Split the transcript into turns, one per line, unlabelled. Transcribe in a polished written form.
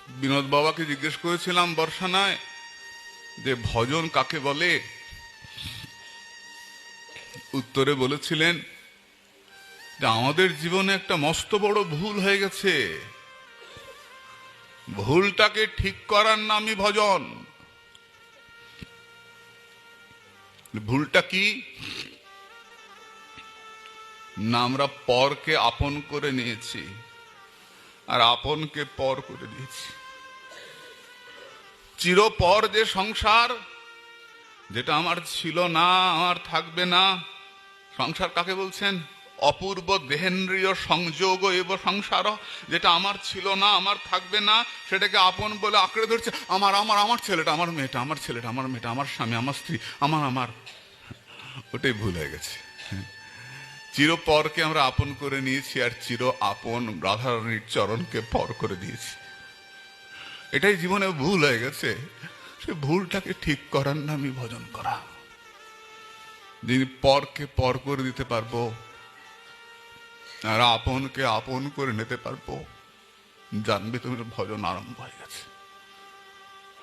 বিনোদ বাবাকে জিজ্ঞেস করেছিলাম বর্ষানায় যে ভজন কাকে বলে। উত্তরে বলেছিলেন যে আমাদের জীবনে একটা মস্ত বড় ভুল হয়ে গেছে, ভুলটাকে ঠিক করার নামই ভজন। ভুলটা কি না, আমরা পরকে আপন করে নিয়েছি আর আপনকে পর করে দিয়েছি। চিরপর যে সংসার, যেটা আমার ছিল না, আমার থাকবে না, সংসার কাকে বলছেন? অপূর্ব দেহেন্দ্রীয় সংযোগ এব সংসার, যেটা আমার ছিল না, আমার থাকবে না, সেটাকে আপন বলে আঁকড়ে ধরছে। আমার আমার আমার ছেলেটা, আমার মেয়েটা, আমার ছেলেটা, আমার মেয়েটা, আমার স্বামী, আমার স্ত্রী, আমার আমার ওটাই ভুল হয়ে গেছে। চিরপরকে আমরা আপন করে নিয়েছি আর চির আপন রাধারানীর চরণকে পর করে দিয়েছি। এটাই জীবনে ভুল হয়ে গেছে। সে ভুলটাকে ঠিক করার নামই ভজন করা। যিনি পরকে পর করে দিতে পারবো আর আপনকে আপন করে নিতে পারবো, জানবে তোমার ভজন আরম্ভ হয়ে গেছে।